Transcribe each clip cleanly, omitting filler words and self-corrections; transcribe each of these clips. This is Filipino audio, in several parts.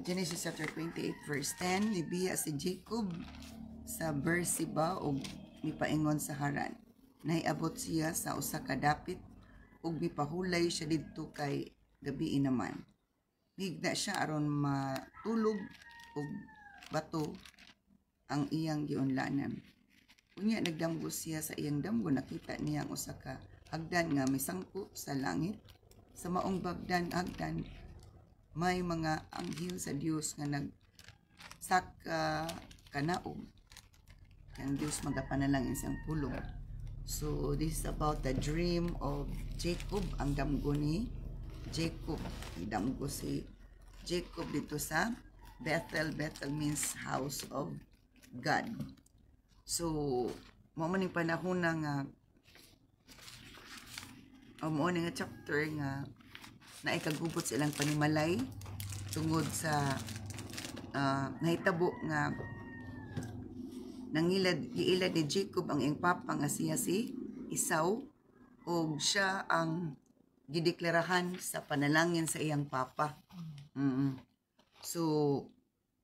Genesis chapter 28 verse 10, nibiya si Jacob sa Beersheba og mipaingon sa Haran. Nahiabot siya sa usa ka dapit ug mipahulay siya didto kay gabi naman. Higda siya aron matulog og bato ang iyang giunlanan. Unya nagdamgo siya sa iyang damgo, nakita niya ang usa ka hagdan nga misangko sa langit. Sa maong bagdan hagdan may mga anghel sa Dios nga nagsaka kanaog. Ang Dios magapanalangin siyang pulong. So this is about the dream of Jacob, ang damgo ni Jacob. Ang damgo si Jacob dito sa Bethel. Bethel means house of God. So mo man ning panahon nga mo nga chapter nga naikagubot silang panimalay tungod sa nahitabo nga giilad ni Jacob ang iyang papa nga siya si Esau ug siya ang gideklarahan sa panalangin sa iyang papa. So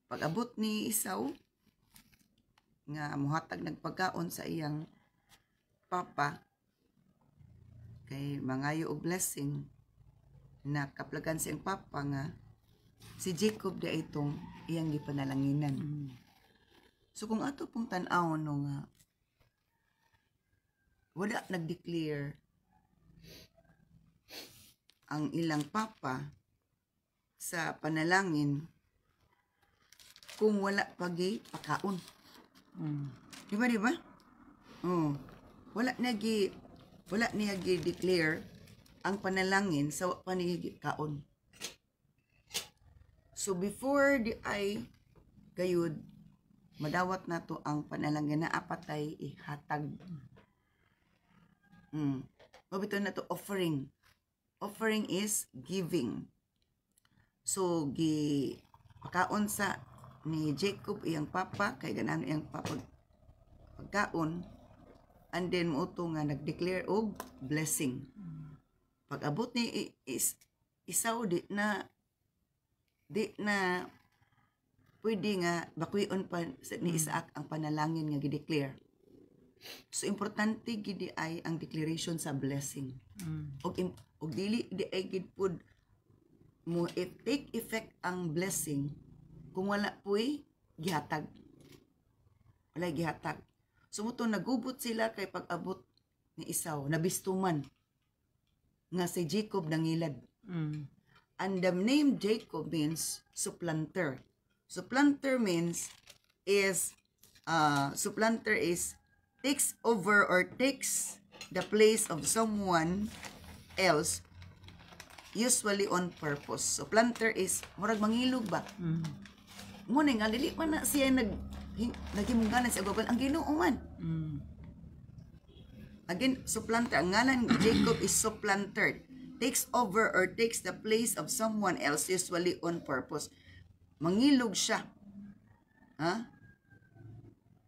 pag-abot ni Esau nga muhatag nagpagkaon sa iyang papa kay mangayo og blessing, na kaplagan sa iyang papa nga si Jacob da itong iyang gipanalanginan. So kung ato pong tan-aw no nga wala nag-declare ang ilang papa sa panalangin kung wala pagi pakaon. Di ba? Wala niya gi-declare ang panalangin sa panigikaon. So before di ay gayud madawat nato ang panalangin na apatay ihatag. Mabito na to offering. Offering is giving. So pakaon sa ni Jacob iyang papa kay ganan iyang papa pagkaon, and then muuto nga nag-declare og blessing. Pag-abot ni Esau di na pwede nga bakuyon pa ni Isaac ang panalangin nga gi-declare. So importante gid ay ang declaration sa blessing. Og dili di ay gid pud mo take effect ang blessing kung wala puy gihatag. Wala gihatag. So muto nagubot sila kay pag-abot ni Esau, nabistuman nga si Jacob nangilad. And the name Jacob means supplanter. Supplanter is takes over or takes the place of someone else, usually on purpose. Supplanter is murag mangilog ba? Muna nga dili pa na siya naghimunganan sa Google ang Ginoo man. Again, supplanter. Ang ngalan Jacob is supplanter. Takes over or takes the place of someone else, usually on purpose. Mangilog siya.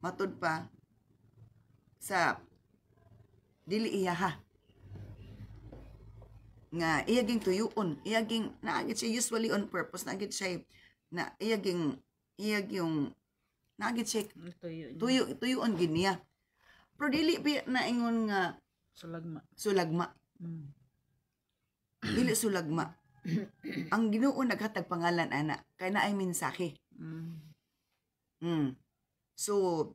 Matud pa sa dili iyaha. Nga iyaging tuyuon. Iyaging naagit siya usually on purpose. Naagit siya na iyaging naagit siya tuyuon gid niya. Pero dili na ingon nga sulagma. Dili sulagma. Ang Ginoo naghatag pangalan ana kay naay mensahe. So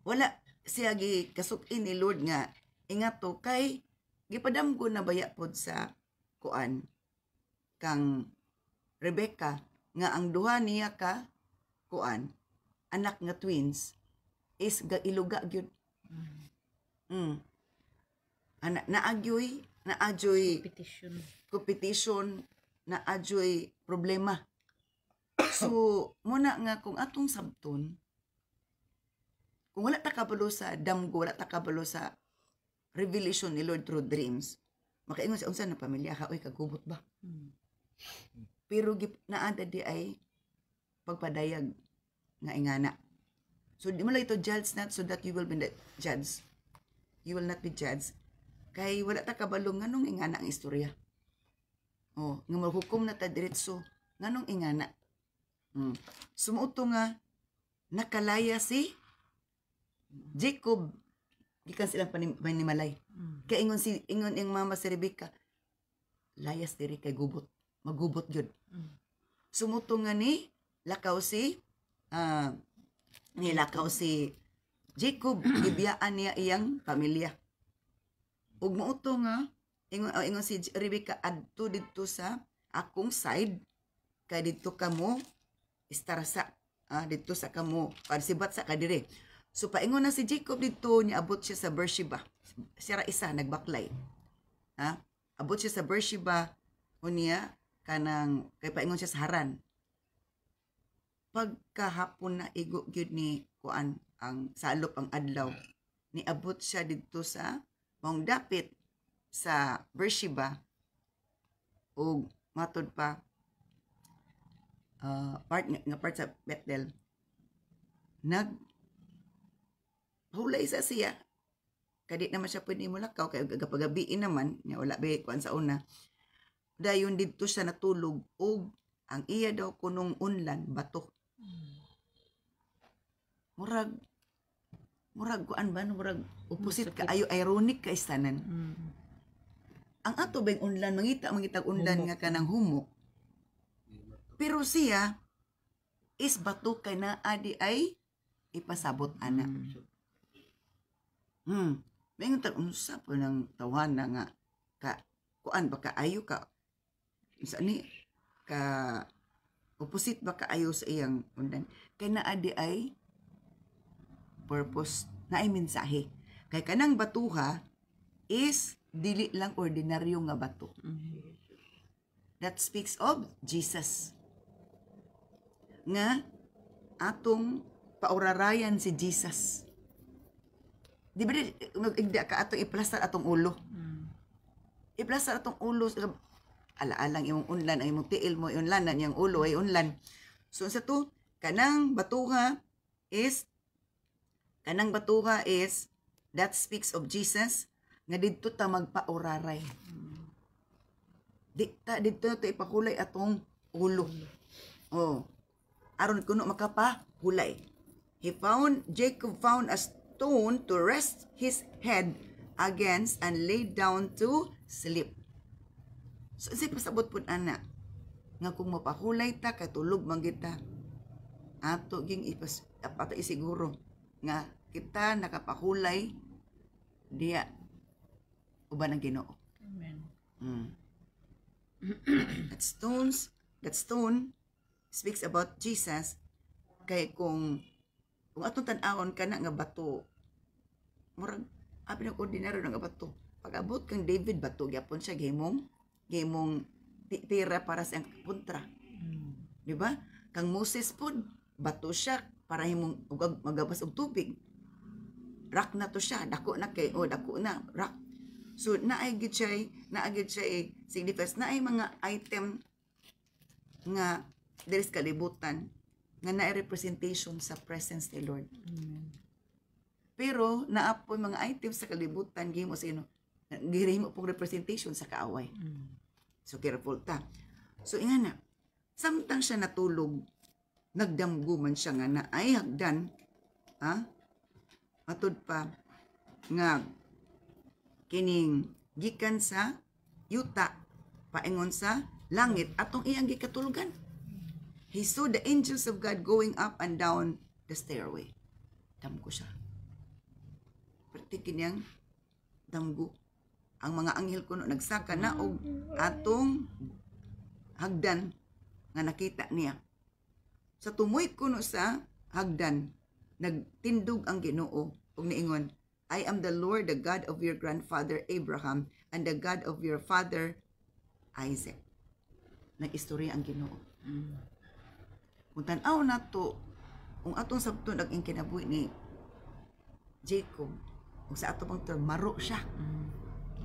wala siya gi kasuk-in ni Lord nga ingato kay gipadamgo na baya pod sa kuan kang Rebecca nga ang duha niya ka kuan anak nga twins is iluga gyud. Naagyoy competition, naadyoy problema. So muna nga kung atong sabton, kung wala ta kabalo sa damgo, wala ta kabalo sa revelation ni Lord through dreams, makaingon sa unsa na pamilya ka, oy kagubot ba? Pero naada di ay pagpadayag nga ingana. So di mo lang ito judge not so that you will be judged. You will not be judged. Kay wala ta kabalo nganong ingana ang istorya. Nga mahukom na ta diretso nganong ingana. Sumuto nga nakalaya si Jacob gikan silang panimalay. Kaya ingon yung mama si Rebecca, layas diri kay gubot, magubot gyud. Sumuto nga ni lakaw si Jacob, gibiyaan niya iyang pamilya. Ug muuto nga ingon si Rebecca, adto didto sa akong side kay didto kamo istarasa, didto sa kamo sibat sa kadire. So paingon na si Jacob didto, niabot siya sa Beersheba. Siya ra isa nagbaklay. Abot siya sa Beersheba unya kanang kay paingon siya sa Haran. Pagkahapon na igo gyud ni kuan ang salop ang adlaw, niabot siya didto sa maong dapit sa Beersheba ug matod pa part sa Bethel. Hulay sa siya. Kadi naman siya pwede mo lakaw kay gapagabiin naman nya wala ba kuan sa una. Dayon didto siya natulog ug ang iya daw kunong unlan bato. Murag kuan ba murag opposite ka ayo ironic ka istanan. Ang ato bang unlan mangita unlan nga kanang humok. Pero siya is bato kay naa di ay ipasabot ana. Mayroon tayo unsa po ng tawana nga kuan ba kaayo ka sa ni ka opposite ba kaayo sa iyang undan kay naa di ay purpose na ay mensahe. Kay kanang batuha is dili lang ordinaryo nga bato. That speaks of Jesus. Nga atong paurarayan si Jesus. Di ba igda ka atong iplastar atong ulo? Iplastar atong ulo, ala-alang imong unlan, ang imong tiil mo, unlan, ang ulo ay unlan. So sa to, kanang batuha is, that speaks of Jesus, nga dito ta magpauraray. Dito to ipakulay atong ulo. Aron kuno makapahulay. Jacob found a stone to rest his head against and lay down to sleep. So si pasabot pud ana nga kung mapahulay ta katulog man kita ato ging ato isiguro nga kita nakapahulay diya uban ang Ginoo. Amen. That stone speaks about Jesus kay kung atong tan-awon kana nga bato murag abi ng ordinaryo nga bato. Pag-abot kang David bato gyapon siya gihimong tira para sa kontra. Di ba? Kang Moses pod bato siya para himong magabas og tubig. Rock na to siya, dako na kay dako na rock. So naay gid siya significance naay mga item nga diri sa kalibutan nga naay representation sa presence ni Lord. Pero naapoy mga items sa kalibutan gihimo sino gihimo pong representation sa kaaway. So careful ta. So ingana samtang siya natulog nagdamgo man siya nga naay hagdan atod pa nga kining gikan sa yuta paingon sa langit atong iyang gikatulugan. He saw the angels of God going up and down the stairway. Damgo siya. Perti kinyang damgo. Ang mga anghel kuno nagsaka na og atong hagdan nga nakita niya. Sa tumoy kuno sa hagdan, nagtindog ang Ginoo ug niingon, I am the Lord, the God of your grandfather Abraham and the God of your father Isaac. Nag-istorya ang Ginoo. Kung tan-aw nato, kung atong sabton ang kinabuhi ni Jacob, kung sa atong term, maro siya.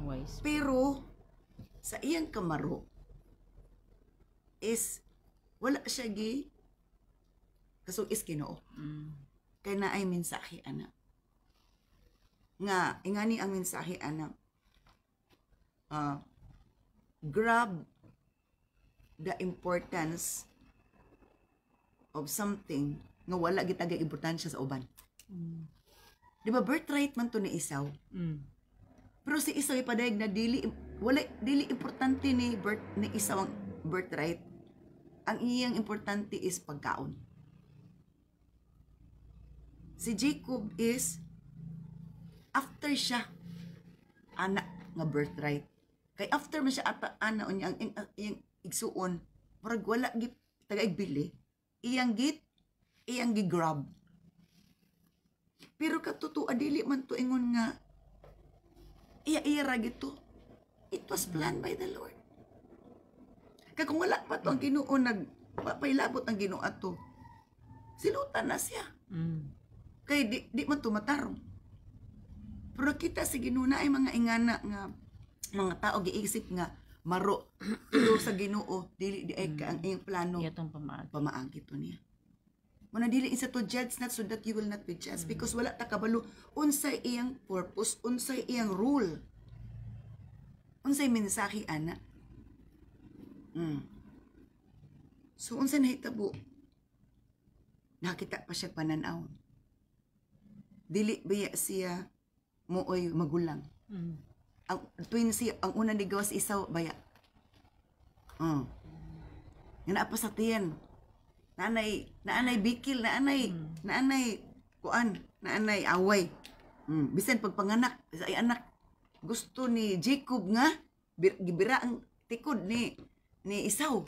Wise. Pero, sa iyang kamaro, is, wala siya kasugis Ginoo. Kaya na ay mensahe, anak. Nga, ingani ang mensahe, anak. Grab the importance of something nga wala gitagay importansya sa uban. Mm. Di ba birthright man to ni Esau? Mm. Pero si Esau ipadayag na dili importante ni Esau ang birthright. Ang iyang importante is pagkaon. Si Jacob is after siya anak nga birthright. Kay after man siya ana unya ang iyang igsuon, murag wala gi tagaig bili. Iyang gi-grab. Pero katutua dili man to ingon nga iya ra gito. It was planned by the Lord. Kaya kung wala pa to ang Ginoo pailabot ang Ginoo ato, silutan na siya. Mm. Kay di man to matarong. Pero kita sa Ginoo na ay mga ingana nga mga tao giisip nga maro pero sa Ginoo dili di ay ang iyang plano Iyatong pamaagi. pamaagi to niya. Muna dili isa to judge not so that you will not be judged because wala ta kabalo unsay iyang purpose, unsay iyang rule. Unsay mensahe ana. So unsay nahitabo? Nakita pa siya pananaw. Dili baya siya mooy magulang. Mm. Ang twin siya, ang una ni gawas Esau baya. Nga naa pa sa tiyan. Naanay bikil, naanay kuan, naanay away. Bisan pagpanganak sa ay anak gusto ni Jacob nga gibira ang tikod ni Esau.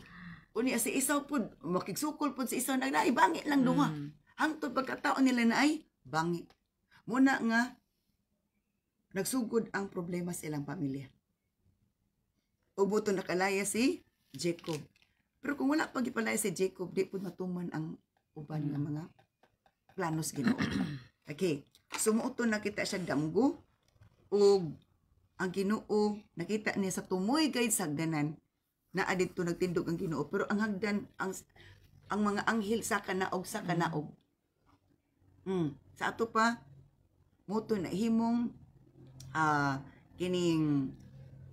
O ni si Esau pud makigsukol pud si Esau nagnay bangi lang duha. Hangtod pagkataon nila na ay bangi. Muna nga nagsugod ang problema sa ilang pamilya. Ubuto nakalaya si Jacob. Pero kung wala pag ipalaya si Jacob, di po matuman ang uban nga mga planos Ginoo. Okay. Sumuoto nakita siya damgo o ang Ginoo nakita niya sa tumoy guide sa hagdanan na adito nagtindog ang Ginoo pero ang hagdan ang mga anghel sa kanaog sa kanaog. Sa ato pa moto na himong kining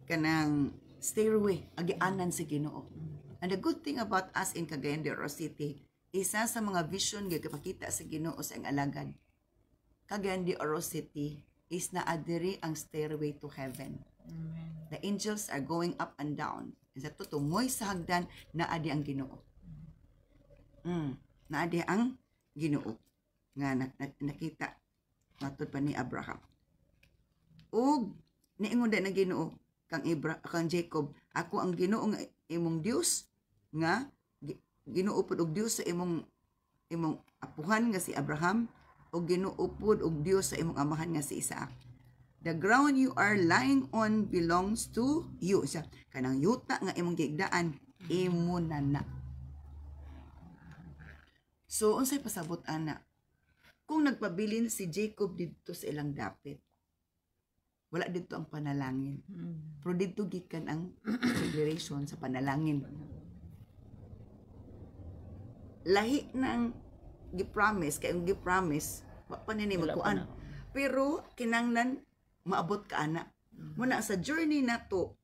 kanang stairway agianan si Ginoo. And the good thing about us in Cagayan de Oro City, isa sa mga vision nga gipakita sa Ginoo sa ang alagad. Cagayan de Oro City is naadiri ang stairway to heaven. Amen. The angels are going up and down. Isa to tumoy sa hagdan naadi ang Ginoo. Naadi ang Ginoo nga nakita matod pa ni Abraham. Og niingon na Ginoo kang Jacob, ako ang Ginoo nga imong Dios nga Ginoo pud og Dios sa imong apuhan nga si Abraham og Ginoo pud og Dios sa imong amahan nga si Isaac. The ground you are lying on belongs to you. Siya kanang yuta nga imong giigdaan imo na. So unsay pasabot ana? Kung nagpabilin si Jacob dito sa ilang dapit, wala dito ang panalangin. Pero dito gikan ang declaration sa panalangin. Lahi ng gipromise, kay ang gipromise, wa pa nini magkuan. Pero kinanglan maabot ka ana. Muna sa journey na to,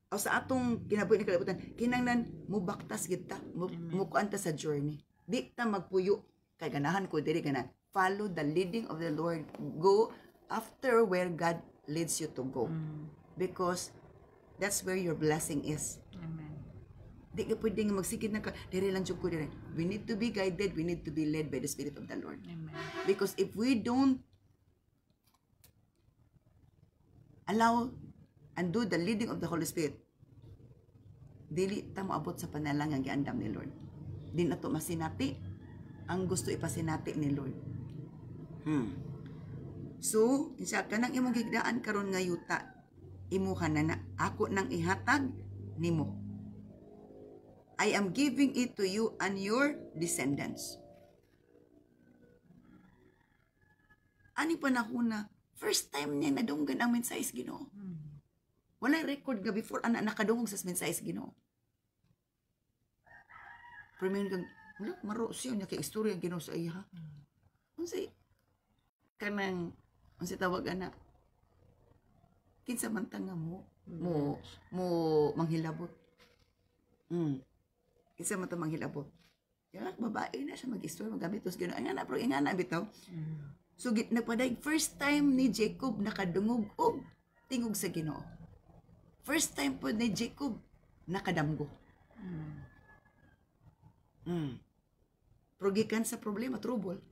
o sa atong kinabuhi ni kalibutan, kinanglan mubaktas kita, mukuan ta sa journey. Di ta magpuyo kay ganahan ko diri ganan. Follow the leading of the Lord. Go after where God leads you to go. Because that's where your blessing is. Amen. Di ka pwedeng magsigid na ka, diri lang jud ko diri. We need to be guided, we need to be led by the Spirit of the Lord. Amen. Because if we don't allow and do the leading of the Holy Spirit, dili ta moabot sa panalangin nga giandam ni Lord. Di na to masinati ang gusto ipasinati ni Lord. So, isa ka nang imong gigdaan karon nga yuta, imuha na ako nang ihatag nimo. I am giving it to you and your descendants. Ani panahon na, first time niya nadunggan ang mensahis Ginoo. Wala record nga before anak nakadungog sa mensahis Ginoo. Pero may kang, maro siya niya kay istorya Ginoo sa iya. Unsay kanang unsay tawag ana? Kinsa man tanga mo manghilabot. Kinsa man ta manghilabot. Kaya babae na siya mag-istorya, magamit tos Ginoo. Ingana pero ingana bitaw. So nagpaday first time ni Jacob nakadungog og tingog sa Ginoo. First time po ni Jacob nakadamgo. Progikan sa problema, trouble.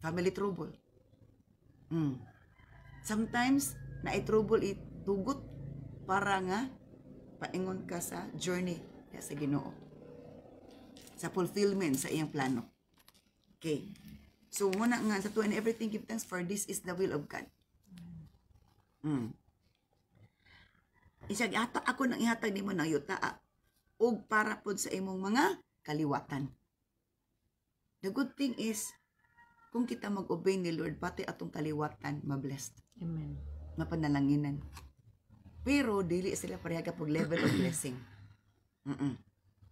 Family trouble. Sometimes na trouble itugot para nga paingon ka sa journey sa Ginoo. Sa fulfillment sa iyang plano. Okay. So muna nga sa to and everything give thanks for this is the will of God. Isag ata ako nang ihatag nimo ng yuta og para pod sa imong mga kaliwatan. The good thing is, kung kita mag-obey ni Lord, pati atong kaliwatan, ma-blessed. Amen. Mapanalanginan. Pero, dili sila parehaga pag level of blessing.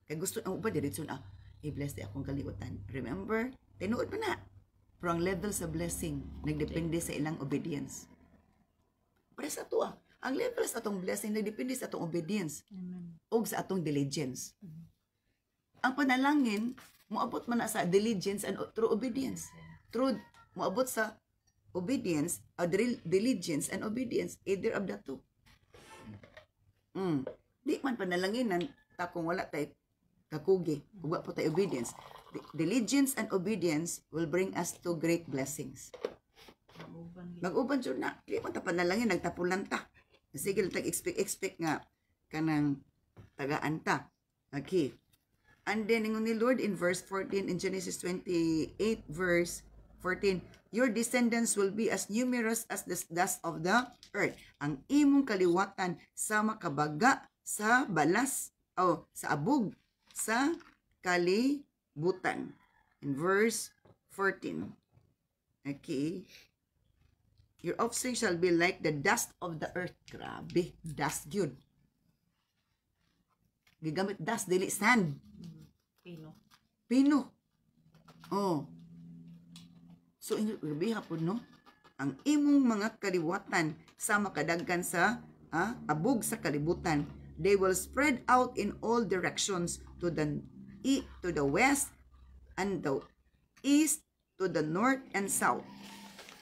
Kaya gusto, ang upa, diretso na, i-bless di akong kaliwatan. Remember, tinuod pa na. Pero ang level sa blessing, nagdepende sa ilang obedience. Para sa ito ang level sa atong blessing, nagdepende sa atong obedience. Amen. O sa atong diligence. Ang panalangin, moabot man na sa diligence and through obedience. Through moabot sa obedience, diligence and obedience, either of the two. Di man panalanginan ta kung wala tay kakugi, kung wala po tay obedience. Diligence and obedience will bring us to great blessings. Mag-uban jud na, di man ta panalangin nagtapulan ta. Sige tag expect nga kanang tagaan ta. Okay. And then, ingon ni Lord in verse 14, in Genesis 28, verse 14, your descendants will be as numerous as the dust of the earth. Ang imong kaliwatan sa makabaga, sa balas, o sa abog, sa kalibutan. In verse 14. Okay. Your offspring shall be like the dust of the earth. Grabe, dust yun. Gigamit dust, dili sand. Pino. Oh. So, grabe hapon, no? Ang imong mga kaliwatan sa makadagkan sa abog sa kalibutan, they will spread out in all directions to the west and the east, to the north and south.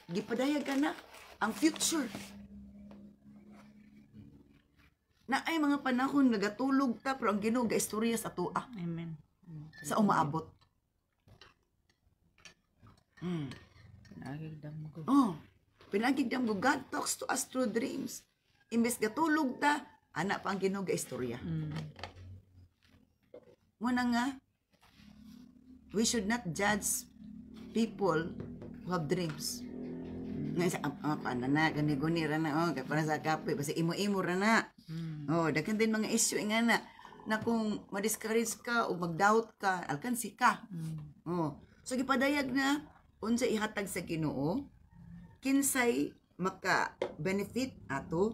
Gipadayag ka na ang future. Na ay mga panahon nagatulog ta pero ang Ginoo gaistorya sa tua. Amen. Sa umaabot. Pinagigdam ko. Pinagigdam ko. God talks to us through dreams. Imbes gatulog ta, anak pa ang Ginoo gaistorya. Muna nga, we should not judge people who have dreams. Nga isa, paano na, gani-guni ra na, para sa kapoy, basta imo-imo ra na. Daghan din mga issue nga na kung ma-discourage ka o mag-doubt ka, alkansi ka. So, gipadayag na, unsa ihatag sa Ginoo, kinsay maka-benefit ato,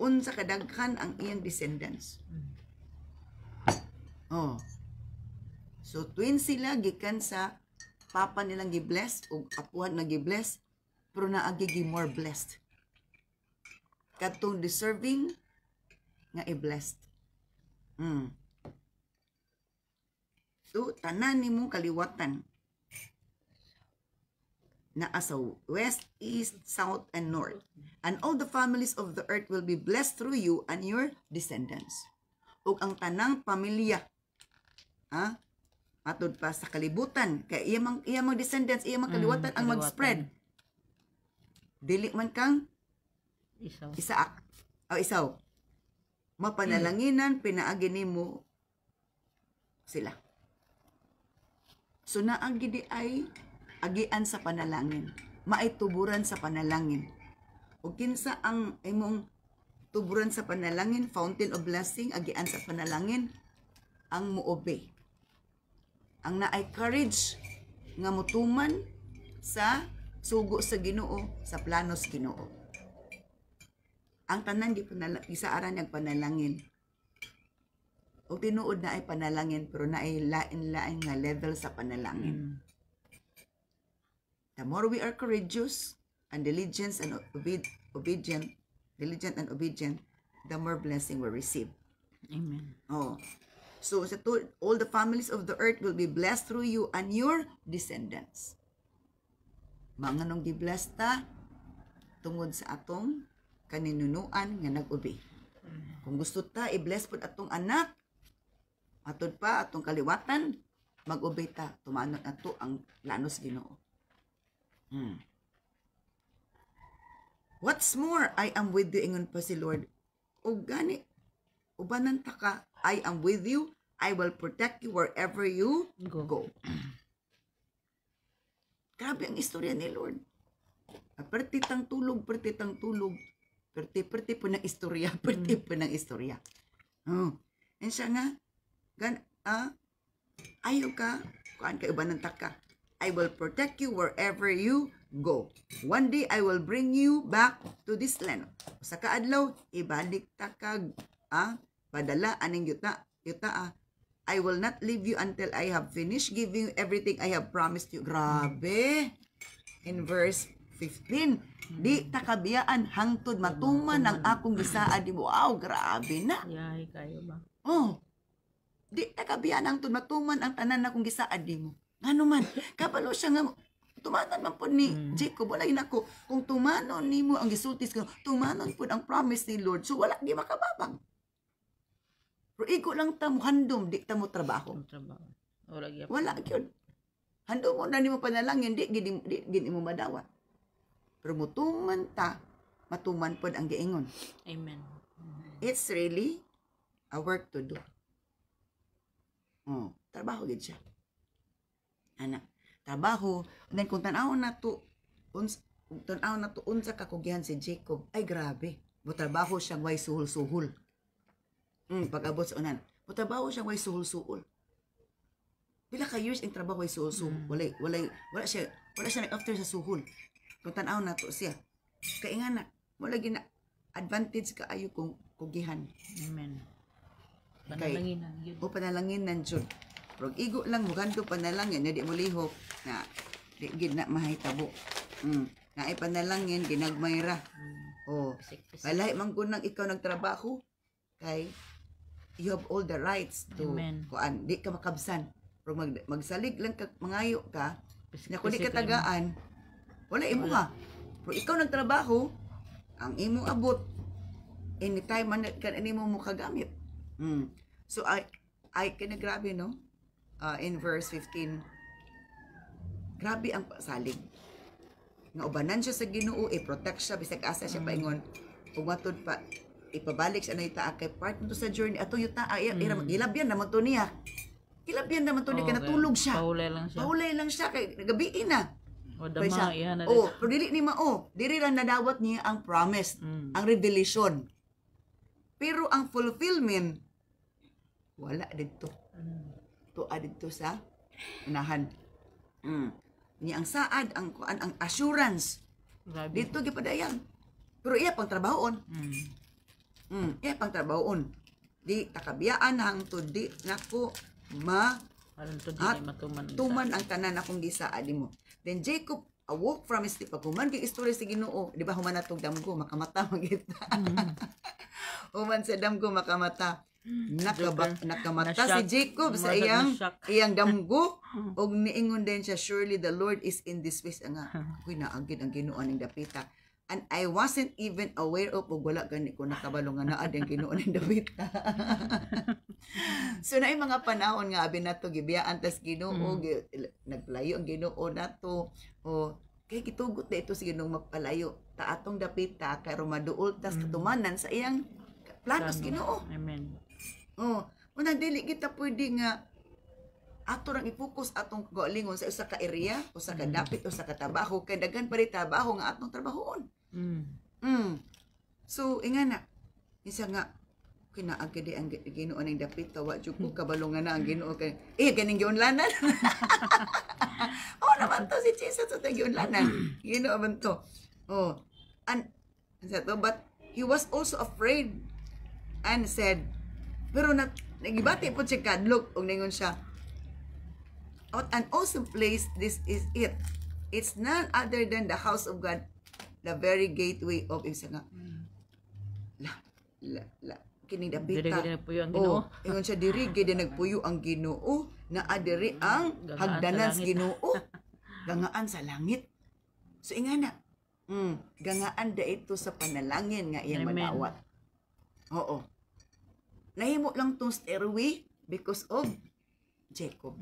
unsa kadaghan ang iyang descendants. So, twin sila, gikan sa papa nilang gi-bless, o apuhan na gi-bless, pero naagi gi-more blessed. Katong deserving nga i-blessed. So, tanan ni mong kaliwatan na asa west, east, south, and north. And all the families of the earth will be blessed through you and your descendants. Ug ang tanang pamilya, atod pa sa kalibutan, kay iyamang descendants, iyamang kaliwatan ang mag-spread. Dili man kang Isaak o Isaw. Mapanalanginan, pinaagi nimo sila. So naagi di ay agian sa panalangin. Maituburan sa panalangin. O kinsa ang imong tuburan sa panalangin, fountain of blessing, agian sa panalangin, ang muobey. Ang naay courage nga mutuman sa sugo sa Ginoo, sa planos Ginoo. Ang tanan di isaaran ang panalangin. O tinuod na ay panalangin, pero na ay lain-lain nga level sa panalangin. The more we are courageous and diligent and obedient, the more blessing we receive. Amen. So sa all the families of the earth will be blessed through you and your descendants. Mga nung gi-bless ta tungod sa atong kaninunuan nga nag-ubi. Kung gusto ta i-bless pud atong anak, atod pa atong kaliwatan, mag-ubi ta, tumanon ato ang lanos Ginoo. What's more, I am with you, ingon pa si Lord. O gani, ubanan ta ka, I am with you, I will protect you wherever you go. Grabe ang istorya ni Lord. Pertitang tulog. Perti po ng istorya. Perti po ng istorya. And siya nga, ayaw ka, kuan ka iba ng taka. I will protect you wherever you go. One day, I will bring you back to this land. Sa kaadlaw, ibalik takag, padala, aning yuta, I will not leave you until I have finished giving you everything I have promised you. Grabe! In verse 15, di takabiyaan hangtod matuman ang akong gisaad mo. Wow, grabe na. Yahay kayo ba? Di takabiyaan hangtod matuman ang tanan akong gisaad mo. Ano man, kabalo siya nga, tumanon man po ni Jacob, wala nako. Kung tumanon ni mo ang gisultis ko, tumanon po ang promise ni Lord, so wala di makababang. Pero igo lang ta mo handom, di ta mo trabaho. Wala yun. Handom mo na ni mo panalangin, di gini mo madawat. Pero mutuman ta, matuman pod ang giingon. Amen. It's really a work to do. Trabaho gid siya. Ana, trabaho. Then kung tanaw na to unsa kakugihan si Jacob, ay grabe. Mutrabaho siyang way suhol-suhol. Pag-abot sa unan, mutrabaho siyang way suhol-suhol. Pila ka years ang trabaho way suhol-suhol. Wala siya nag-after sa suhol. Kung tanaw na to siya. Kaya nga na, wala gina advantage ka ayo kung kugihan. Amen. Panalanginan yun. Panalanginan yun. Pero igo lang, muganto panalangin, na di mo lihok, na di gid na mahitabo. Na ay panalangin, ginagmayra. Walay man kung nang ikaw nagtrabaho, kay you have all the rights to, kuan, di ka makabsan. Pero magsalig lang ka, mangayo ka, na kung di ka tagaan, wala imo ha. Pero ikaw nagtrabaho, ang imong abot, anytime man kan mo mo kagamit. So I kinagrabe no. In verse 15, grabe ang salig. Nga ubanan siya sa Ginoo, i-protect siya bisag asa siya paingon. Kung matod pa ipabalik siya na ita kay part nito sa journey ato yuta ilabyan naman to niya. Ilabyan naman to niya kay natulog siya. Paulay lang siya kay gabi na. O dama iya na. Pero dili ni mao, diri lang nadawat niya ang promise, ang revelation. Pero ang fulfillment wala dito. Tuwa dito sa unahan. Niya ang saad, ang assurance. Grabe. Dito gipadayan. Pero iya pang trabahoon. Iya pang trabahoon. Di takabiyaan hangtod di nako tuman ang tanan akong gisaad mo. Then Jacob awoke from his sleep. Paghuman kay istorya si Ginoo, di ba human natong damgo makamata magita. Human sa damgo makamata. Nakamata si Jacob sa iyang damgo og niingon din siya, surely the Lord is in this place. Nga kuy naagid ang Ginoo ning dapita, and I wasn't even aware of og wala gani ko nakabalo nga naa ang Ginoo ning dapita. So naay mga panahon nga abi nato gibiyaan tas Ginoo naglayo ang Ginoo nato kay gitugot na ito si Ginoo magpalayo ta atong dapita kay maduol tas katumanan sa iyang planos Ginoo. Amen. Unang dili kita pwede nga ato rang i-focus atong kaugalingon sa usa ka area o sa ka dapit o sa katrabaho kay daghan pa ri trabaho nga atong trabahoon. So ingana isa nga kinaagdi ang Ginoo ning dapit tawa jud ko kabalongan na ang Ginoo kay ganing giunlanan. Naman to si Jesus sa giunlanan. Ginoo man to. And but he was also afraid and said, pero nagibati po siya kadlok og ningon siya, an awesome place this is it. It's none other than the house of God, the very gateway of isa nga kining Diri dapita. gid po yung Ginoo. Ingon siya diri gid nagpuyo ang Ginoo, na adiri ang Gangaan hagdanan sa sa langit. Ginoo. Gangaan sa langit. So ingana, gangaan da ito sa panalangin nga iyang Amen. madawat. Oo. Nahimo lang tong stairway because of Jacob.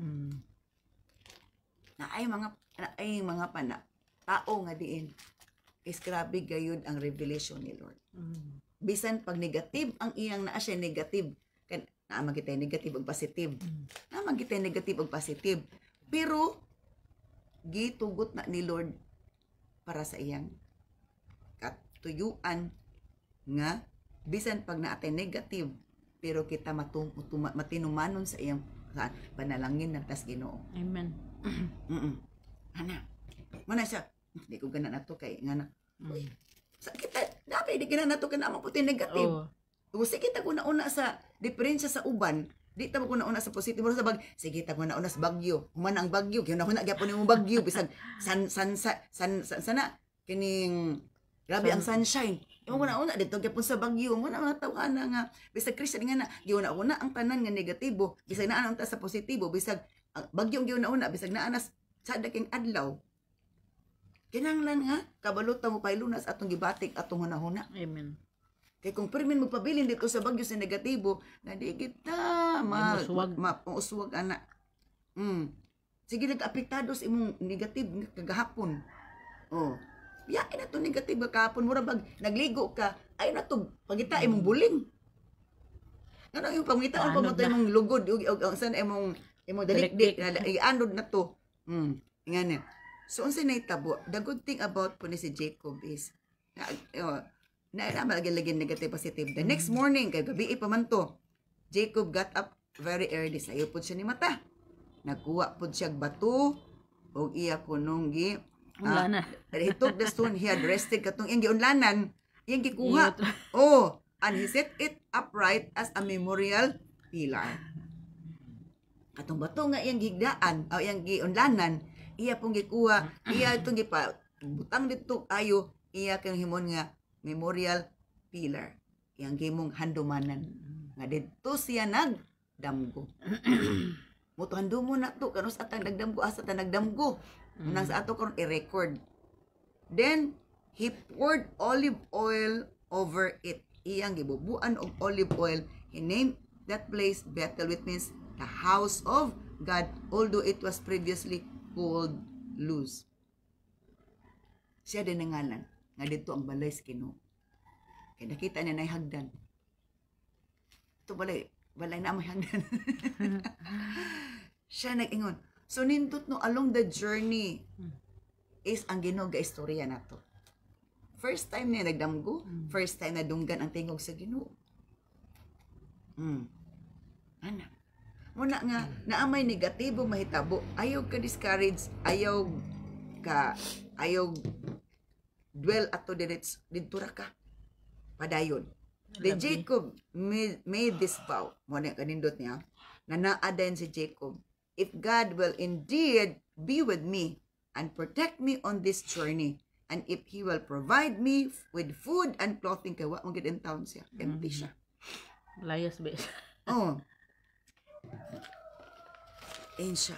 Na ay mga tao nga diin is grabe gayud ang revelation ni Lord. Bisan pag negative ang iyang naa siya negative, kan naamang kita negative ug positive. Naamang kita negative ug positive. Pero gitugot na ni Lord para sa iyang katuyuan nga bisan pag naatay negative pero kita matinumanon sa iyang panalangin ng tas Ginoo. Amen. Ana. Mana siya, di ko gana nato kay ngana. Uy, sa kita dapat di gana nato kana maputi negative. Kasi kita ko nauna sa diferensya sa uban, di ta ko nauna sa positive sa sige ta ko nauna sa bagyo. Human ang bagyo, kaya na gyapon nimo bagyo bisag sana kining grabe ang sunshine. Imo ko nauna dito gyapon sa bagyo. Mo na mga tawhana nga bisag Christian nga na giuna una ang tanan nga negatibo, bisag naa ta sa positibo, bisag bagyo giuna una bisag naa sa daking adlaw. Kinahanglan nga kabalutan mo pailunas atong gibatik atong hunahuna. Amen. Kay kung permin magpabilin dito sa bagyo sa negatibo, nga di kita mauswag ana. Sige nag-apektado sa imong negative kagahapon. Biyain na to negative kahapon mura bag nagligo ka ay na to pagita imong buling. Ano yung pangitaon pa mo to imong lugod og san imong dalikdik na ianod na to. Ingani. So unsa nahitabo? The good thing about po ni si Jacob is na malagi negative positive. The next morning kay gabi pa man to. Jacob got up very early. Sayo pud siya ni mata. Nagkuha pud siya bato og iya kunong gi Unlanan. He took the stone he had rested katong iyang giunlanan. Iyang gikuha. And he set it upright as a memorial pillar. Katong bato nga iyang gigdaan o iyang giunlanan, iya pong gikuha, iya itong butang dito ayo, iya kang himon nga memorial pillar. Iyang gimong handumanan. Nga dito siya nagdamgo. Muto handumo na to, kanus atang nagdamgo, asa ta nagdamgo. Unang sa ato karon i-record. Then, he poured olive oil over it. Iyang gibubuan og olive oil. He named that place Bethel, which means the house of God, although it was previously called Luz. Siya din nangalan nga dito ang balay sa Ginoo. Kaya nakita niya na hagdan. Ito balay na may hagdan. Siya nag-ingon. So nindot no along the journey is ang Ginoo ga istorya nato. First time niya nagdamgo, first time na dunggan ang tingog sa Ginoo. Ana. Muna nga naamay negatibo mahitabo, ayaw ka discourage, ayaw dwell ato dito ra ka. Padayon. Then Jacob made this vow. Muna kanindot niya na naadayon si Jacob. If God will indeed be with me and protect me on this journey, and if He will provide me with food and clothing, kaya wag magid in town siya, empty siya. Layas ba? Ayon siya.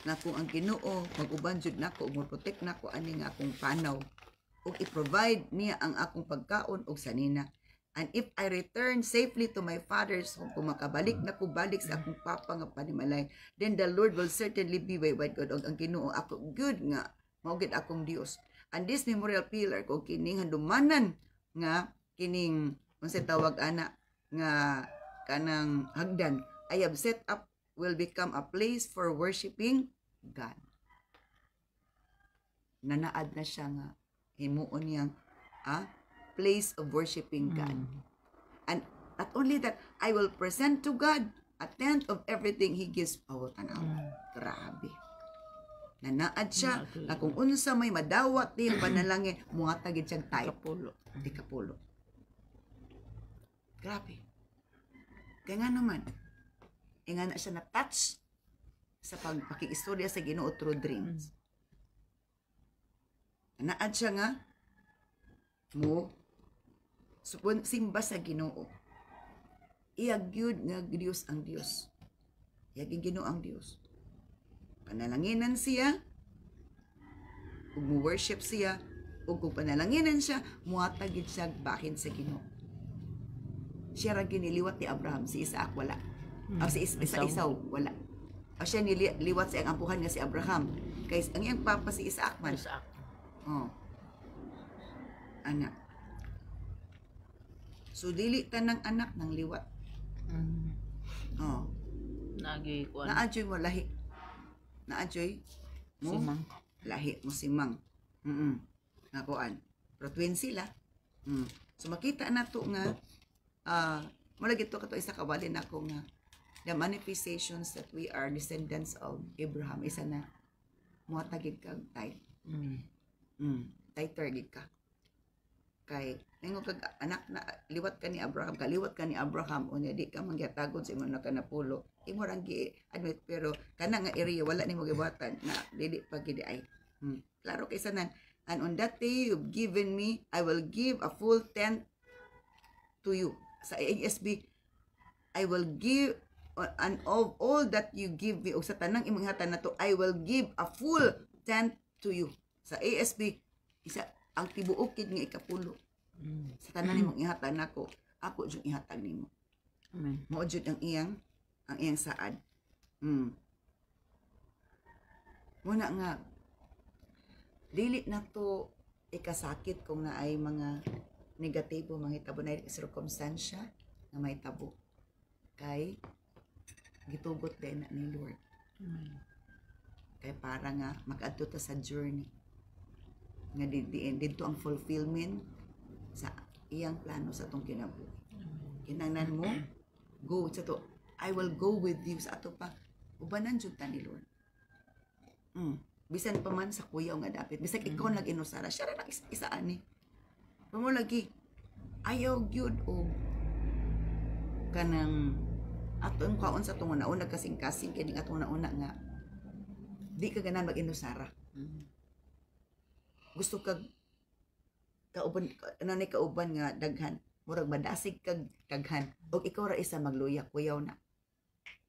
Nga kung ang Ginoo mag-uban jud nako, mag-protect nako ani nga akong panaw, ug i-provide niya ang akong pagkaon ug sanina. And if I return safely to my father's home, kung makabalik na ko balik sa akong papa nga panimalay, then the Lord will certainly be my God. Og ang Ginoo ako good nga maugid akong Dios. And this memorial pillar ko kining handumanan nga kining unsay tawag ana nga kanang hagdan I have set up will become a place for worshiping God. Nanaad na siya nga himuon niyang place of worshiping God. And not only that, I will present to God a tenth of everything He gives. Tanaw. Grabe. Nanaad siya na kung unsa may madawat diyang panalangin, muhatagid siyang type. Kapulo. Grabe. Kaya nga naman, nga na siya na-touch sa pagpakikistorya sa Ginoo through dreams. Nanaad siya nga, simba sa Ginoo. iyag gyud nga Dios ang Dios. Iyag Ginoo ang Dios. Panalanginan siya, ug mo worship siya, ug kung panalanginan siya, muhatag gid siya bahin sa Ginoo. Siya ra giniliwat ni Abraham, si Isaac wala. Si Isaw wala. Siya niliwat sa iyang ampuhan nga si Abraham. Kay ang iyang papa si Isaac man. Isaac. Oh. Anak. So dili tanang anak ng liwat. Oh. Nagi kuan. Naadyoy mo lahi. Naadyoy mo Simang. lahi mo si Mang. Nakuan. Pero twin sila. So makita nato nga mula gito kato isa kawali nako nga the manifestations that we are descendants of Abraham isa na muhatagid kag tay. Tay gid ka. Kay ningo kag anak na liwat ka ni Abraham, kaliwat ka ni Abraham unya di ka mangyatagon sa imong nakanapulo. Imo rang gi admit pero kana nga area wala nimo gibuhatan na dili pa gid ay. Klaro kay sanan, and on that day you've given me, I will give a full tenth to you. Sa ASB, I will give and of all that you give me, o sa tanang imong hatan na to, I will give a full tenth to you. Sa ASB, isa ang tibuokid nga ikapulo. Sa tanan nimong ihatan nako, ako jud ihatag nimo. Amen. Mao jud ang iyang saad. Muna nga dili na to ikasakit kung naay mga negatibo mahitabo na circumstansya na may tabo. Kay gitugot din na ni Lord. Kay para nga mag-adto ta sa journey nga dito ang fulfillment sa iyang plano sa atong kinabuhi. Kinahanglan mo go sa to. I will go with you sa ato pa. Ubanan jud ta ni Lord. Bisan pa man sa kuyaw nga dapit. Bisan ikaw nag-inusara, siya ra isa ani. Pamo lagi ayaw gyud o kanang atong kaon sa atong nauna kasing-kasing kining atong nauna nga di ka ganan mag-inusara. Gusto kag kauban nanay kauban nga daghan murag madasig kag daghan og ikaw ra isa magluya kuyaw na.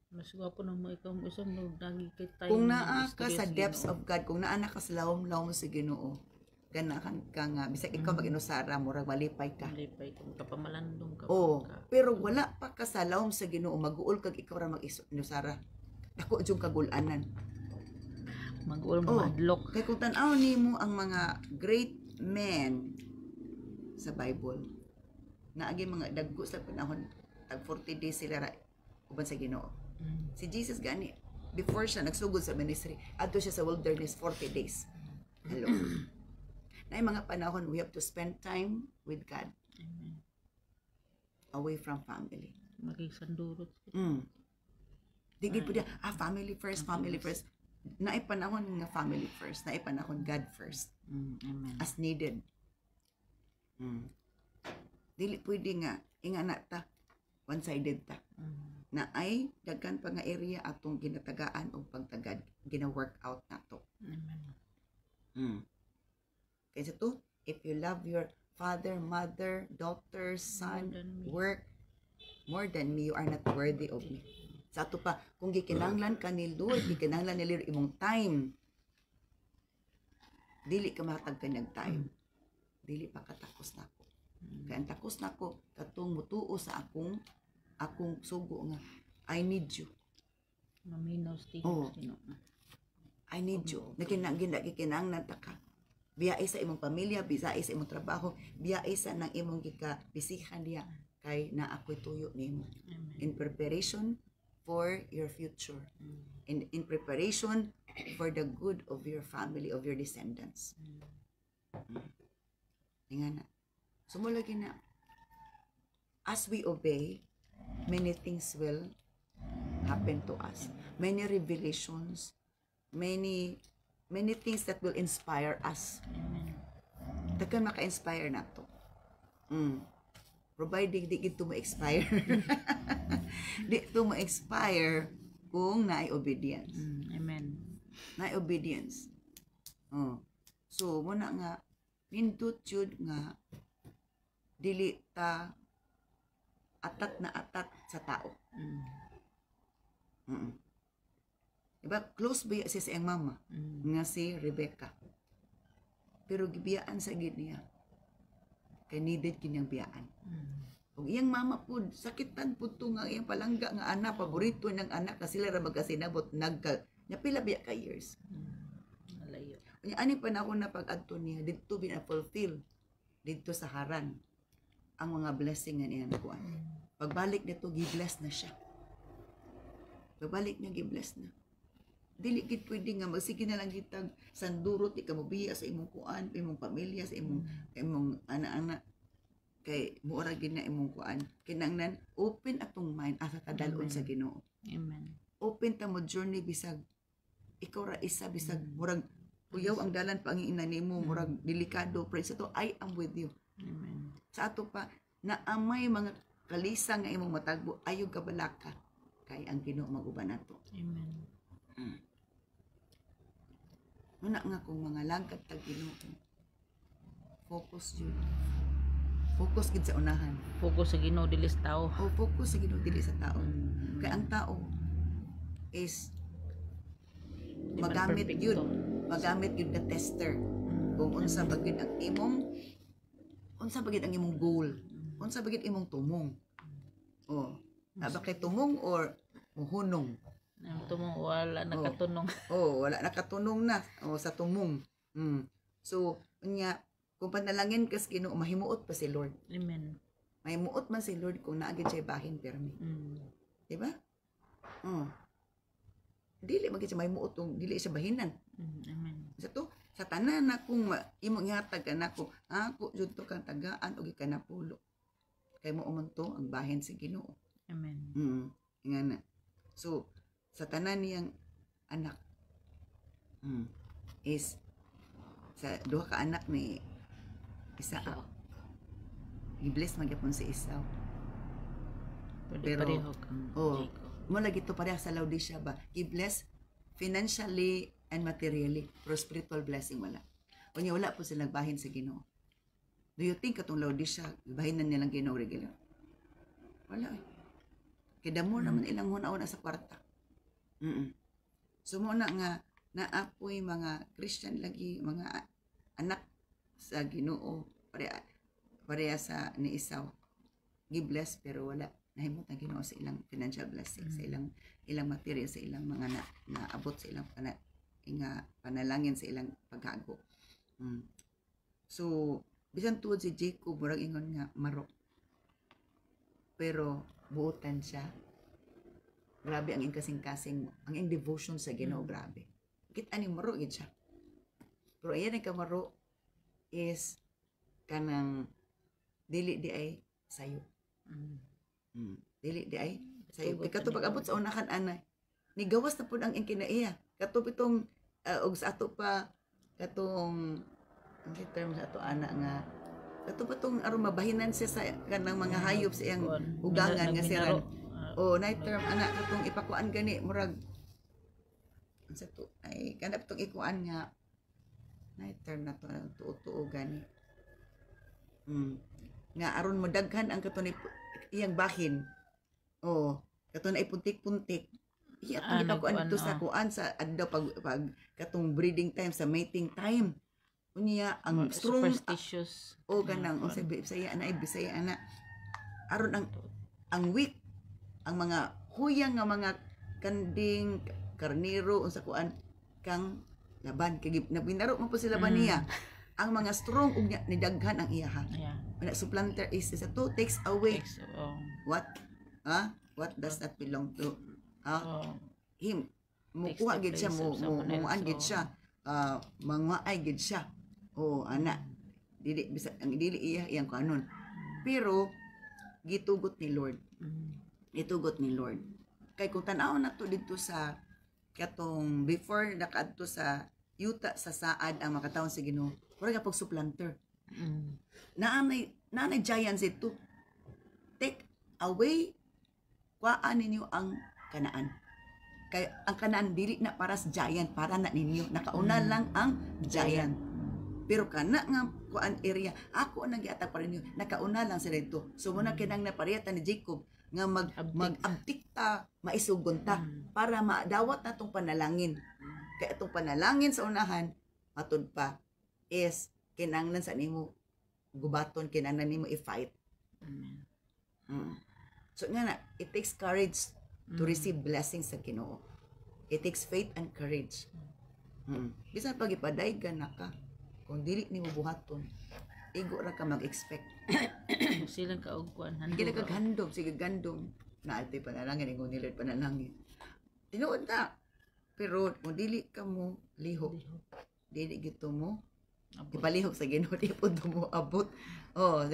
Mas gwapo na mo ikaw mo isang nagdagi kay tayo. Kung naa ka sa depths of God, kung naa ka sa lawom-lawom sa Ginoo, ganahan ka nga bisag ikaw mag-inusara murag malipay ka. Malipay kung kapamalandong ka. Pero wala pa ka sa lawom sa Ginoo, mag-uol kag ikaw ra mag-inusara. Dako jud kagulanan. Mag-uol mo adlock. Kay kung tan-aw nimo ang mga great men sa Bible, naagi mga dagko sa panahon tag 40 days sila ra uban sa Ginoo. Si Jesus gani before siya nagsugod sa ministry, adto siya sa wilderness 40 days. Hello. Na mga panahon we have to spend time with God. Away from family. Maging-sandurot. Dili po dia, family first. Naay panahon nga family first, naay panahon God first. Amen. As needed. Dili pwede nga ingana ta one-sided ta. Na ay daghan pa nga area atong ginatagaan o pagtagad gina-work out nato. Kaysa to, if you love your father, mother, daughter, son, work more than me, you are not worthy of me. Sa ato pa, kung gikinahanglan ka ni Lord, gikinahanglan ni Lord imong time, dili ka matag kanyang time. Dili pa katakos nako. Kaya ang takos nako katong mutuo sa akong sugo nga I need you. Maminaw stage. I need you. Gikinahanglan ta ka. Biyai sa imong pamilya, biyai sa imong trabaho, biyai sa nang imong gikabisihan diya kay na ako'y tuyo nimo. In preparation for your future. In preparation for the good of your family, of your descendants. Tingnan na. Sumulagi na. As we obey, many things will happen to us. Many revelations, many things that will inspire us. Daghan maka-inspire na to. Providing di ito ma-expire. Di ito ma-expire kung naay obedience. Amen. Naay obedience. So, muna nga, nindot yun nga, dili ta atat na atat sa tao. Mm. Mm. Diba? Close ba siya sa iyang mama? Nga si Rebecca. Pero gibiyaan sa gid niya. Kay needed kinyang biyaan. Ug iyang mama pud sakitan pud to nga iyang palangga nga anak, paborito ng anak na sila ra magkasinabot nya pila biya ka years. Malayo. Unya ani panahon na pag-adto niya didto fulfill didto sa Haran ang mga blessing nga niya nakuha. Pagbalik dito gi-bless na siya. Pagbalik niya gi-bless na. Dili gid pwede nga magsige na lang gitag sandurot di ka mobiya sa imong kuan, imong pamilya, sa imong anak-anak kay muora gid na imong kuan. Kinanglan open atong mind asa kadalon sa Ginoo. Amen. Open ta mo journey bisag ikaw ra isa bisag murag kuyaw ang dalan pa ang ina nimo murag delikado pero sa to I am with you. Amen. Sa ato pa na amay mga kalisa nga imong matagbo ayo kabalaka kay ang Ginoo maguban nato. Amen. Una nga kung mga langkad tag Ginoo. Focus yun. Focus gid sa unahan. Focus sa Ginoo dili sa tao. O focus sa Ginoo dili sa tao. Kay ang tao is Di man magamit perfecto. yun na tester. Kung unsa bagid ang imong goal. Unsa bagid imong tumong. O, aba kay tumong or muhunong. Ang tumong wala nakatunong. Wala nakatunong na sa tumong. So, unya kung panalangin kas Ginoo mahimuot pa si Lord. Amen. Mahimuot man si Lord kung naagid siya bahin permi. Di ba? Dili magid siya mahimuot kung dili siya bahinan. Amen. Sa tanan na kung imong ihatag kanako, ako jud to kang tagaan og ikanapulo. Kay mo umonto ang bahin sa Ginoo. Amen. Nga na. So, sa tanan niyang anak is sa duha ka anak ni Isaac. I-bless magyapon si Esau. Pero, Pareho kang Jacob. mo lagi to pareha sa Laodicea ba? I-bless financially and materially. Pero spiritual blessing wala. Unya wala po silang bahin sa Ginoo. Do you think katong Laodicea, bahinan nilang Ginoo regular? Wala eh. Kaya damo naman ilang hunaon sa kwarta. So muna nga naapoy mga Christian lagi, mga anak sa Ginoo pareha sa ni Esau. Gi-bless pero wala nahimot na Ginoo sa ilang financial blessing, sa ilang material, sa ilang mga naabot sa ilang panalangin sa ilang paghago. So bisan tuod si Jacob murag ingon nga marok. Pero buotan siya. Grabe ang kasing-kasing mo. Ang devotion sa Ginoo, grabe. Kita ni maro gid siya. Pero ayan ang kamaro is kanang dili di ay sayo. Dili di ay sayo. Kay kato pag-abot sa unahan anay. Ni gawas na pud ang kinaiya. Kato pitong og sa ato pa katong ang term sa ato ana nga kato patong aron mabahinan siya sa kanang mga hayop sa iyang ugangan nga siran. Night term anak katong ipakuan gani murag unsa to ay kanap tong ikuan nga night term na to tuo gani. Nga aron madaghan ang katon iyang bahin. Katon ay puntik-puntik. Iya tong ipakuan dito sa kuan sa adlaw pag katong breeding time sa mating time. Unya ang strong superstitious. Ganang unsa Bisaya ana aron ang weak ang mga huyang nga mga kanding karnero unsa kuan kang laban kay nabinaro man po sila ba niya ang mga strong ug nidaghan ang iyaha. Wala supplanter is to takes away what does that belong to him mukuha gid siya muan gid siya manguay gid siya ana dili bisa ang dili iya iyang kanon pero gitugot ni Lord. Itugot ni Lord. Kay kung tan-aw na to dito sa katong before nakaadto sa yuta sa saad ang makataon sa Ginoo, mura pag supplanter. Naanay giants ito. Take away kuhaan ninyo ang Kanaan. Kay, ang Kanaan dili na para sa giant, para na ninyo. Nakauna lang ang giant. Pero kana nga kuan area, ako ang nagiatag pa rin yun. Nakauna lang sila dito. So muna kinang napariyata ni Jacob nga mag-abdik ta, maisugon ta para madawat na tong panalangin. Kaya itong panalangin sa unahan, matod pa is kinanglan sa nimo gubaton, kinanglan nimo i-fight. So nga na, it takes courage to receive blessings sa Ginoo. It takes faith and courage. Bisan pag ipaday ka na ka, kung dili nimo buhaton, igo ra ka mag-expect. Silang kaugkuan. Gila ka gandom, sige gandom. Na ito'y panalangin, kung dili panalangin. Tinuod na. Pero kung dili ka mo lihok, dili gito mo, ipalihok sa Ginoo, di po mo abot.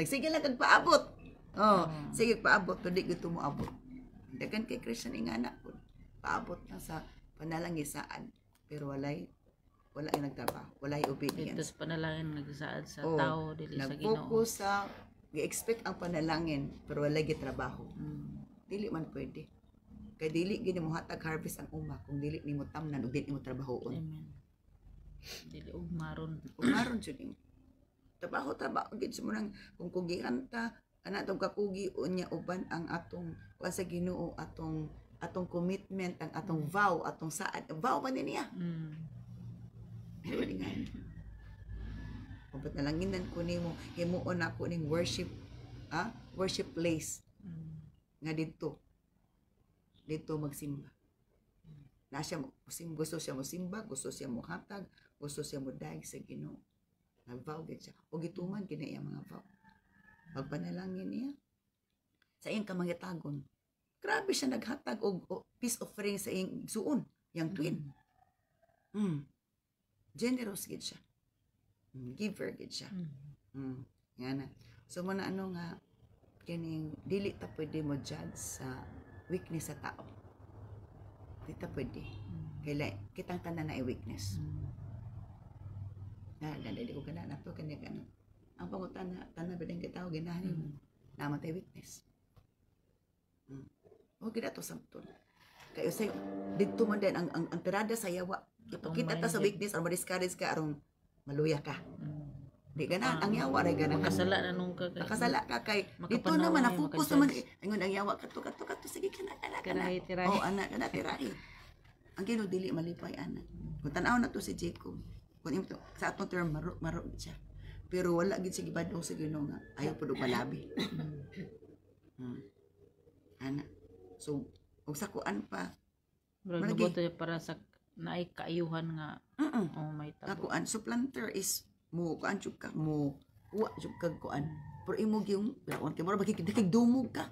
Sige lang kag paabot. Sige paabot, dili gito mo abot. Dagan kay Christian ingana po. Paabot na sa panalangisaan. Pero wala yung nagtrabaho, wala yung obedience. Dito sa panalangin nagsaad sa tao, dili sa Ginoo. Nag-focus sa, i-expect ang panalangin, pero wala yung trabaho. Dili man pwede. Kaya dili gini mo hatag harvest ang uma, kung dili ni mo tamnan, o dili mo trabahoon. Amen. Dili ugmaron. Ugmaron siya din. Trabaho, gid mo nang, kung kugihan ta, anatong kakugi, unya uban ang atong, sa Ginoo, atong commitment, ang atong vow, atong saad. Vow man din niya. Kung ba't nalanginan ko nimo, himuon ako ning worship place nga dito magsimba. Gusto siya mo simba, gusto siya mo hatag, gusto siya mo daig sa Ginoo. Nag-vow gid siya. O gituman kina iya mga vow. Pagpanalangin niya sa iyang kamangitagon. Grabe siya naghatag og peace offering sa iyang suon, yang twin. Generous gid siya. Giver gid siya. Nga na. So muna nga kining dili ta pwede mo judge sa weakness sa tao. Dili ta pwede. Kaya kitang tanan na weakness. Dili ko kana na to kanya kana. Ang pangutan na tanan bidang tao ginahan mo. Naman tay weakness. O gid ato samton. Kayo say didto man din ang tirada sa yawa. Ipakita ta sa weakness or ma-discourage ka arong maluya ka. Di gana ang yawa ray gana. Makasala na nung ka. Makasala ka kay dito naman na-focus naman ingon ang yawa kato sige kana. Tirahi. Anak kana tirahi. Ang Ginoo dili malipay anak. Kung tan-aw na to si Jacob. Kung imo to sa atong term maro siya. Pero wala gid siya gibadong sa Ginoo nga ayaw pud palabi. Anak. So ug sakuan pa. Bro, naboto para sa naay kaayuhan nga may tabo. Kuan supplanter is mo kuan jud ka mo kuha jud kag kuan. Pero imo gyung lawan kay mura bakig dumog ka.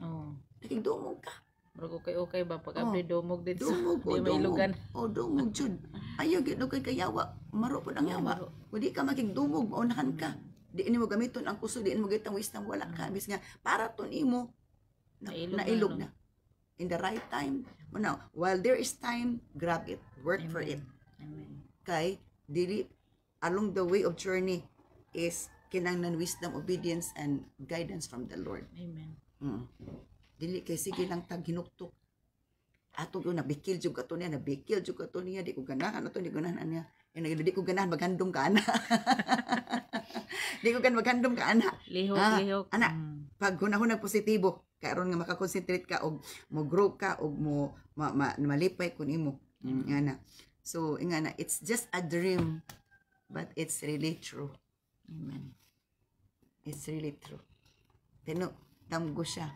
Dakig dumog ka. Bro okay ba pag abri dumog dito di may lugan. Dumog jud. Ayaw gid kay kayawa. Maro pud ang yawa. Kung ka maging dumog maunahan ka. Di nimo gamiton ang puso, di nimo gitang wisdom wala ka. Bis nga para to nimo nailog na. In the right time. Now, while there is time, grab it. Work for it. Amen. Kay, dili, along the way of journey is kinanglan wisdom, obedience, and guidance from the Lord. Amen. Dili, kay sige lang tag hinuktok. Ato ko, nabikil jud ka to niya, di ko ganahan, di ko ganahan niya. Di ko ganahan, maghandong ka, ana. Di ko ganahan, maghandong ka, ana. Lihok. Ana, pag hunahunag positibo, karon nga makakonsentrate ka og mo grow ka og mo malipay kun imo ngana. So ingana, it's just a dream but it's really true. Amen. It's really true. Tino tamgo siya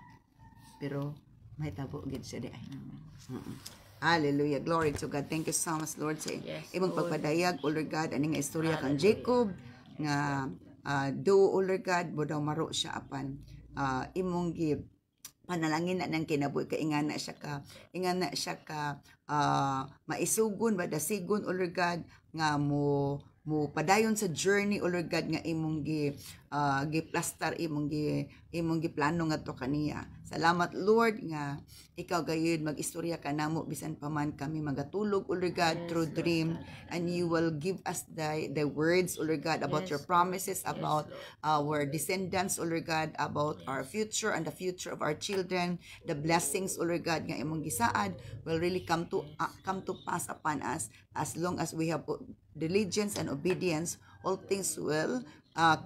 pero may tabo gid siya di ay. Hallelujah. Glory to God. Thank you so much, Lord, sa imong pagpadayag, O Lord God, ani nga istorya kang Jacob nga do, O Lord God, mo daw maro siya apan imong give panalangin na ng kinabuhi ka ingana siya ka maisugon badasigon, O Lord God, nga mo padayon sa journey, O Lord God, nga imong giplastar imong giplano ngadto kaniya. Salamat Lord nga ikaw gayud magistorya ka namo bisan pa man kami magatulog, O Lord God, through dream, and you will give us the words, O Lord God, about your promises, about our descendants, O Lord God, about our future and the future of our children. The blessings, O Lord God, nga imong gisaad will really come to pass upon us as long as we have diligence and obedience. All things will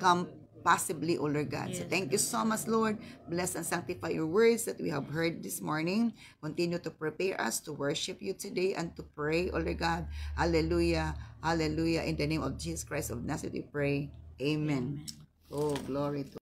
come possibly, O Lord God. So thank you so much, Lord. Bless and sanctify your words that we have heard this morning. Continue to prepare us to worship you today and to pray, O Lord God. Hallelujah. Hallelujah. In the name of Jesus Christ of Nazareth we pray. Amen. Oh, glory to